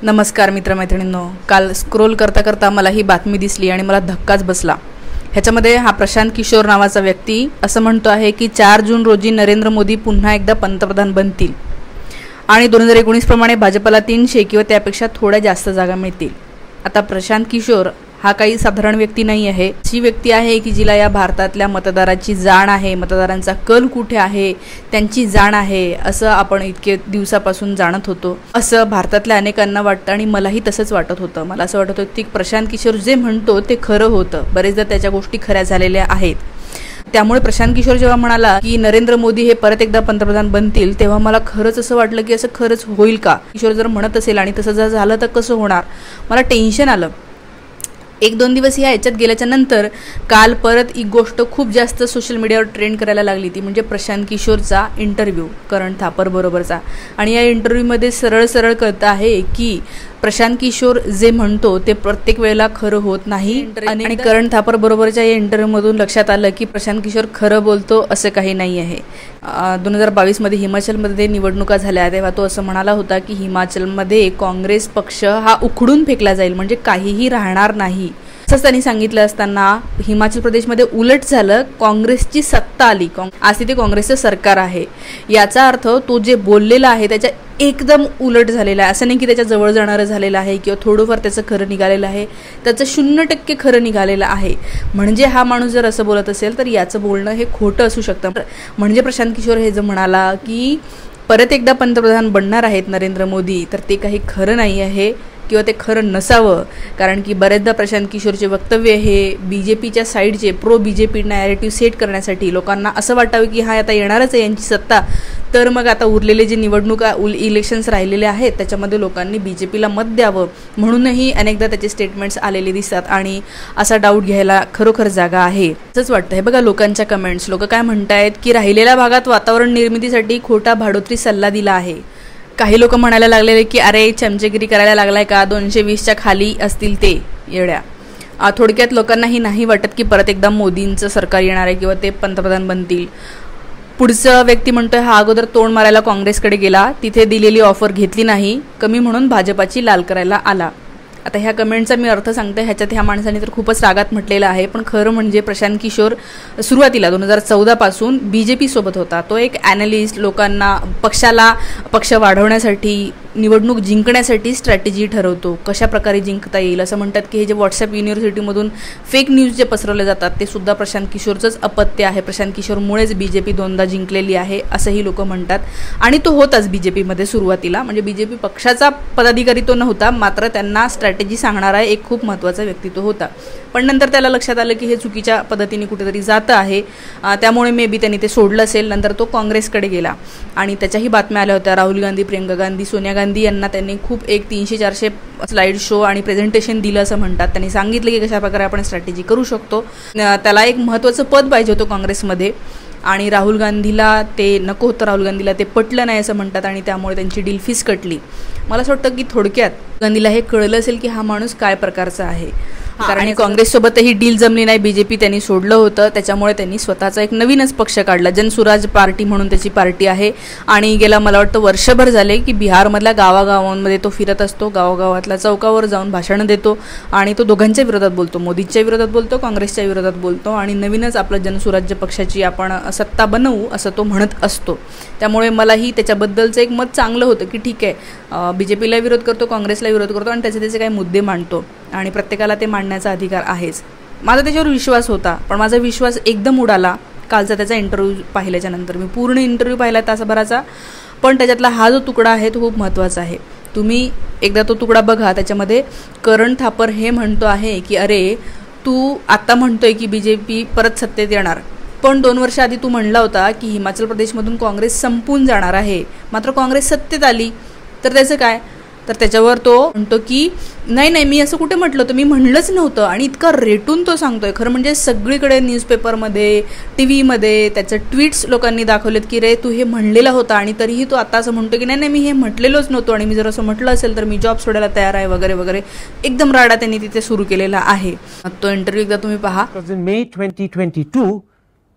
नमस्कार मित्रमैत्रिणींनो, काल स्क्रोल करता करता मला ही बातमी दिसली आणि मला धक्काच बसला। ह्याच्यामध्ये हा प्रशांत किशोर नावाचा व्यक्ती असं म्हणतो आहे की 4 जून रोजी नरेंद्र मोदी पुन्हा एकदा पंतप्रधान बनतील आणि 2019 प्रमाणे भाजपला 300 किंवा त्यापेक्षा थोड्या जास्त जागा मिळतील। आता प्रशांत किशोर हा काही साधारण व्यक्ती नाही आहे, जी व्यक्ती आहे की जिला या भारतातल्या मतदाराची जाण आहे, मतदारांचा कल कुठे आहे त्यांची जाण आहे असं आपण इतके दिवसापासून जाणत होतो, असं भारतातल्या अनेकांना वाटतं आणि मलाही तसंच वाटत होतं। मला असं वाटत होतं की प्रशांत किशोर जे म्हणतो ते खरं होतं, बरेचदा त्याच्या गोष्टी खऱ्या झालेल्या आहेत। त्यामुळे प्रशांत किशोर जेव्हा म्हणाला की नरेंद्र मोदी हे परत एकदा पंतप्रधान बनतील, तेव्हा मला खरंच असं वाटलं की असं खरंच होईल का? किशोर जर म्हणत असेल आणि तसं जर झालं तर कसं होणार? मला टेन्शन आलं। 1-2 दिवस ह्याच्यात गेल्याच्या नंतर काल परत एक गोष्ट खूप जास्त सोशल मीडियावर ट्रेंड करायला लागली, ती म्हणजे प्रशांत किशोरचा इंटरव्ह्यू करण थापर बरोबरचा। आणि या इंटरव्ह्यूमध्ये सरळ सरळ कळतं आहे की प्रशांत किशोर जे म्हणतो ते प्रत्येक वेळेला खरं होत नाही आणि करण थापर बरोबरच्या या इंटरव्ह्यूमधून लक्षात आलं की प्रशांत किशोर खरं बोलतो असं काही नाही आहे। 2022 मध्ये हिमाचलमध्ये निवडणुका झाल्या तेव्हा तो असं म्हणाला होता की हिमाचलमध्ये काँग्रेस पक्ष हा उखडून फेकला जाईल, म्हणजे काहीही राहणार नाही असं त्यांनी सांगितलं असताना हिमाचल प्रदेशमध्ये उलट झालं, काँग्रेसची सत्ता आली, आज तिथे काँग्रेसचं सरकार आहे। याचा अर्थ तो जे बोललेला आहे त्याच्या एकदम उलट झालेला आहे। असं नाही की त्याच्या जवळ जाणारं झालेलं आहे किंवा थोडंफार त्याचं खरं निघालेलं आहे, त्याचं 0% खरं निघालेलं आहे। म्हणजे हा माणूस जर असं बोलत असेल तर याचं बोलणं हे खोटं असू शकतं। म्हणजे प्रशांत किशोर हे जर म्हणाला की परत एकदा पंतप्रधान बनणार आहेत नरेंद्र मोदी, तर ते काही खरं नाही आहे किंवा ते खरं नसावं, कारण की बरेचदा प्रशांत किशोरचे वक्तव्य हे बीजेपीच्या साईडचे प्रो बीजेपी नॅरेटिव्ह सेट करण्यासाठी लोकांना असं वाटावं की हा आता येणारच आहे यांची सत्ता, तर मग आता उरलेले जे निवडणुका इलेक्शन्स राहिलेले आहेत त्याच्यामध्ये लोकांनी बीजेपीला मत द्यावं, म्हणूनही अनेकदा त्याचे स्टेटमेंट्स आलेले दिसतात आणि असा डाऊट घ्यायला खरोखर जागा आहे असंच वाटतं। हे बघा लोकांच्या कमेंट्स, लोक काय म्हणतायत की राहिलेल्या भागात वातावरण निर्मितीसाठी खोटा भाडोत्री सल्ला दिला आहे। काही लोक म्हणायला लागलेले की अरे चमचेगिरी करायला लागलाय का, 220च्या खाली असतील ते येड्या। थोडक्यात लोकांनाही नाही वाटत की परत एकदा मोदींचं सरकार येणार आहे किंवा ते पंतप्रधान बनतील। पुढचा व्यक्ती म्हणतोय हा अगोदर तोंड मारायला काँग्रेसकडे गेला, तिथे दिलेली ऑफर घेतली नाही, कमी म्हणून भाजपाची लाल करायला आला। आता ह्या कमेंटचा मी अर्थ सांगते, ह्याच्यात ह्या माणसाने तर खूपच रागात म्हटलेलं आहे, पण खरं म्हणजे प्रशांत किशोर सुरुवातीला 2014 पासून बीजेपी सोबत होता। तो एक ॲनालिस्ट, लोकांना पक्ष वाढवण्यासाठी, निवडणूक जिंकण्यासाठी स्ट्रॅटेजी ठरवतो, कशा प्रकारे जिंकता येईल। असं म्हणतात की हे जे व्हॉट्सअप युनिव्हर्सिटीमधून फेक न्यूज जे पसरवले जातात ते सुद्धा प्रशांत किशोरचंच अपत्य आहे, प्रशांत किशोरमुळेच बीजेपी 2दा जिंकलेली आहे असंही लोक म्हणतात। आणि तो होताच बीजेपीमध्ये सुरुवातीला, म्हणजे बीजेपी पक्षाचा पदाधिकारी तो नव्हता, मात्र त्यांना स्ट्रॅटेजी सांगणारा एक खूप महत्त्वाचा व्यक्तित्व होता। पण नंतर त्याला लक्षात आलं की हे चुकीच्या पद्धतीने कुठेतरी जातं आहे, त्यामुळे मे बी त्यांनी ते सोडलं असेल। नंतर तो काँग्रेसकडे गेला आणि त्याच्याही बातम्या आल्या होत्या, राहुल गांधी, प्रियंका गांधी, सोनिया गांधी यांना त्यांनी खूप एक 300-400 स्लाइड शो आणि प्रेझेंटेशन दिलं असं म्हणतात। त्यांनी सांगितलं की कशा प्रकारे आपण स्ट्रॅटेजी करू शकतो। त्याला एक महत्त्वाचं पद पाहिजे होतं काँग्रेसमध्ये आणि राहुल गांधीला ते नको होतं, राहुल गांधीला ते पटलं नाही असं म्हणतात आणि त्यामुळे त्यांची डील फिसकटली। मला असं वाटतं की थोडक्यात गांधीला हे कळलं असेल की हा माणूस काय प्रकारचा आहे, कारण काँग्रेससोबतही डील जमली नाही, बीजेपी त्यांनी सोडलं होतं, त्याच्यामुळे त्यांनी स्वतःचा एक नवीनच पक्ष काढला, जनसुराज पार्टी म्हणून त्याची पार्टी आहे। आणि गेला मला वाटतं वर्षभर झाले की बिहारमधल्या गावागावांमध्ये तो फिरत असतो, गावागावातल्या चौकावर जाऊन भाषणं देतो आणि तो दोघांच्या विरोधात बोलतो, मोदींच्या विरोधात बोलतो, काँग्रेसच्या विरोधात बोलतो आणि नवीनच आपलं जनसुराज्य पक्षाची आपण सत्ता बनवू असं तो म्हणत असतो। त्यामुळे मलाही त्याच्याबद्दलचं एक मत चांगलं होतं की ठीक आहे, बीजेपीला विरोध करतो, काँग्रेसला विरोध करतो आणि त्याचे काही मुद्दे मांडतो आणि प्रत्येकाला ते मांडण्याचा अधिकार आहेच। माझा त्याच्यावर विश्वास होता, पण माझा विश्वास एकदम उडाला कालचा त्याचा इंटरव्ह्यू पाहिल्याच्या नंतर। मी पूर्ण इंटरव्ह्यू पाहिला तासभराचा, पण त्याच्यातला हा जो तुकडा आहे तो खूप महत्त्वाचा आहे। तुम्ही एकदा तो तुकडा बघा, त्याच्यामध्ये करण थापर हे म्हणतो आहे की अरे तू आता म्हणतोय की बीजेपी परत सत्तेत येणार, पण 2 वर्ष आधी तू म्हणला होता की हिमाचल प्रदेशमधून काँग्रेस संपून जाणार आहे, मात्र काँग्रेस सत्तेत आली, तर त्याचं काय? तर त्याच्यावर तो म्हणतो की नाही मी असं कुठे म्हटलं होतं, मी म्हणलंच नव्हतं। आणि इतका रेटून तो सांगतोय, खरं म्हणजे सगळीकडे न्यूजपेपरमध्ये, टीव्हीमध्ये त्याचं ट्विट्स लोकांनी दाखवलेत की रे तू हे म्हणलेला होता आणि तरीही तो आता असं म्हणतो की नाही मी हे म्हटलेलोच नव्हतं आणि मी जर असं म्हटलं असेल तर मी जॉब सोडायला तयार आहे वगैरे वगैरे। एकदम राडा त्यांनी तिथे सुरू केलेला आहे। तो इंटरव्ह्यू एकदा तुम्ही पहा। In May 2022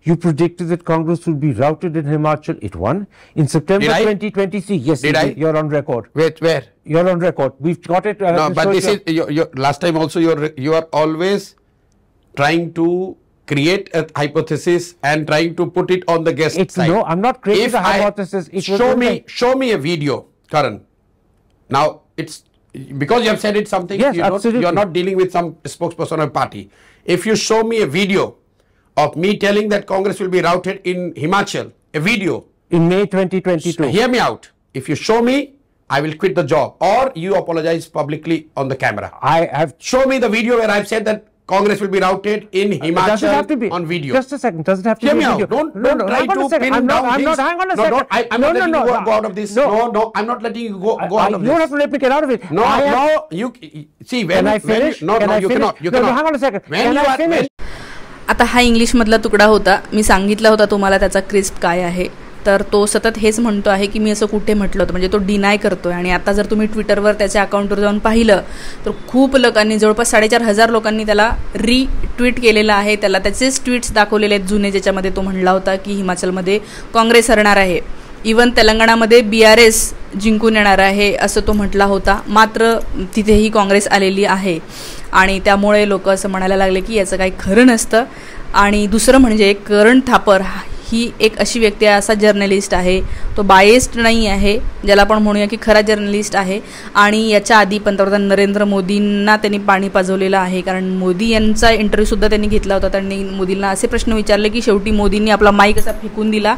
You predicted that Congress would be routed in Himachal. It won. In September 2023, yes, you're on record. Wait, where? You're on record. We've got it. No, but this is, last time also you are always trying to create a hypothesis and trying to put it on the guest side. No, I'm not creating a hypothesis. Show me a video, Karan. Now, it's because you have said it something, yes, you're not dealing with some spokesperson of a party. If you show me a video of me telling that Congress will be routed in Himachal, a video. In May 2022. Hear me out. If you show me, I will quit the job, or you apologize publicly on the camera. Show me the video where I've said that Congress will be routed in Himachal on video. Just a second. Does it have to be video? Don't try to pin down things. Hang on a second. I'm not letting you go out of this. No, I'm not letting you go out of this. You don't have to let me get out of it. No, you see when I finish? No, you cannot. You cannot. Hang on a second. Can I finish? आता हा इंग्लिशमधला तुकडा होता. मी सांगितला होता तुम्हाला त्याचा crisp काय आहे. तर तो सतत हेच म्हणतो आहे की मी असं कुठे म्हटलं होतं, म्हणजे तो डिनाय करतोय. आणि आता जर तुम्ही ट्विटरवर त्याच्या अकाउंटवर जाऊन पाहिलं तर खूप लोकांनी, जवळपास 4,500 लोकांनी त्याला रिट्विट केलेलं आहे. त्याला त्याचेच ट्विट्स दाखवलेले आहेत जुने, ज्याच्यामध्ये तो म्हणला होता की हिमाचलमध्ये काँग्रेस हरणार आहे. इवन तेलंगणामध्ये BRS जिंकून येणार आहे असं तो म्हटला होता. मात्र तिथेही काँग्रेस आलेली आहे आणि त्यामुळे लोक असं म्हणायला लागले की याचं काही खरं नसतं. आणि दुसरं म्हणजे करण थापर ही एक अशी व्यक्ती आहे, असा जर्नलिस्ट आहे, तो बायस्ड नाही आहे, ज्याला आपण म्हणूया की खरा जर्नलिस्ट आहे. आणि याच्या आधी पंतप्रधान नरेंद्र मोदींना त्यांनी पाणी पाजवलेलं आहे. कारण मोदी यांचा इंटरव्ह्यूसुद्धा त्यांनी घेतला होता. त्यांनी मोदींना असे प्रश्न विचारले की शेवटी मोदींनी आपला माईक असा फेकून दिला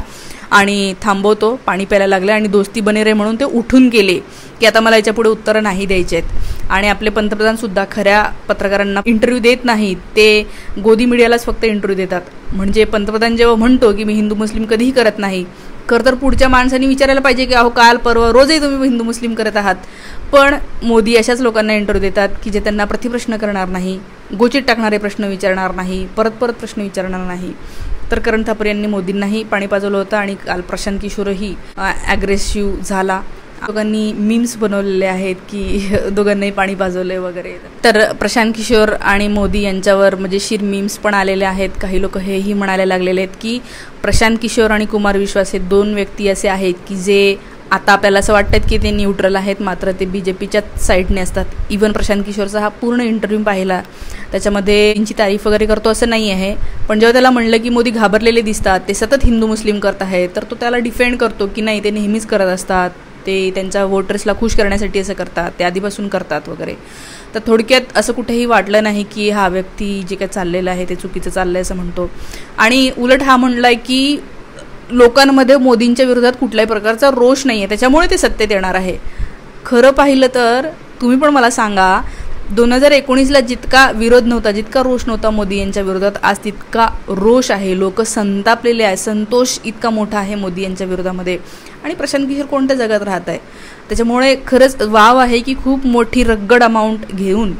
आणि थांबवतो, पाणी प्यायला लागले आणि दोस्ती बने रे म्हणून ते उठून गेले की आता मला याच्यापुढे उत्तरं नाही द्यायची आहेत. आणि आपले पंतप्रधानसुद्धा खऱ्या पत्रकारांना इंटरव्ह्यू देत नाहीत, ते गोदी मीडियालाच फक्त इंटरव्ह्यू देतात. म्हणजे पंतप्रधान जेव्हा म्हणतो की मी हिंदू मुस्लिम कधीही करत नाही, खरं तर पुढच्या माणसांनी विचारायला पाहिजे की अहो काल परवा रोजही तुम्ही हिंदू मुस्लिम करत आहात. पण मोदी अशाच लोकांना इंटरव्ह्यू देतात की जे त्यांना प्रतिप्रश्न करणार नाही, गोचित टाकणारे प्रश्न विचारणार नाही, परत प्रश्न विचारणार नाही. तर करण थापर यांनी मोदींनाही पाणी पाजवलं होतं आणि काल प्रशांत किशोरही ॲग्रेसिव्ह झाला. दोघांनी मीम्स बनवलेले आहेत की दोघांनाही पाणी पाजवले वगैरे. तर प्रशांत किशोर आणि मोदी यांच्यावर मजेशीर मीम्स पण आलेले आहेत. काही लोक हेही म्हणायला लागलेले आहेत की प्रशांत किशोर आणि कुमार विश्वास हे दोन व्यक्ती असे आहेत की जे आता आपल्याला असं वाटतं की ते न्यूट्रल आहेत, मात्र ते BJPच्याच साईडने असतात. इवन प्रशांत किशोरचा हा पूर्ण इंटरव्ह्यू पाहिला, त्याच्यामध्ये त्यांची तारीफ वगैरे करतो असं नाही आहे. पण जेव्हा त्याला म्हणलं की मोदी घाबरलेले दिसतात, ते सतत हिंदू मुस्लिम करत आहेत, तर तो त्याला डिफेंड करतो की नाही, ते नेहमीच करत असतात, ते त्यांच्या वोटर्सला खुश करण्यासाठी असं करतात, ते आधीपासून करतात वगैरे. तर थोडक्यात असं कुठेही वाटलं नाही की हा व्यक्ती जे काय चाललेलं आहे ते चुकीचं चाललं आहे असं म्हणतो. आणि उलट हा म्हणला आहे की लोकांमध्ये मोदींच्या विरोधात कुठल्याही प्रकारचा रोष नाही आहे, त्याच्यामुळे ते सत्तेत येणार आहे. खरं पाहिलं तर तुम्ही पण मला सांगा, 2019ला जितका विरोध नव्हता, जितका रोष नव्हता मोदी यांच्या विरोधात, आज तितका रोष आहे. लोक संतापलेले आहे, संतोष इतका मोठा आहे मोदी यांच्या विरोधामध्ये. आणि प्रशांत किशोर कोणत्या जगात राहत आहे, त्याच्यामुळे खरंच वाव आहे की खूप मोठी रगड अमाऊंट घेऊन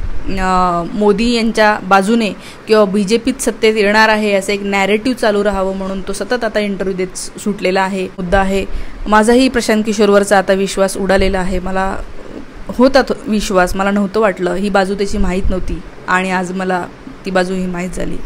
मोदी यांच्या बाजूने किंवा BJPत सत्तेत येणार आहे असं एक नॅरेटिव्ह चालू राहावं म्हणून तो सतत आता इंटरव्ह्यू देत सुटलेला आहे. मुद्दा आहे माझाही प्रशांत किशोरवरचा आता विश्वास उडालेला आहे. मला होता विश्वास, मला नव्हतं वाटलं, ही बाजू त्याची माहीत नव्हती आणि आज मला ती बाजू ही माहीत झाली.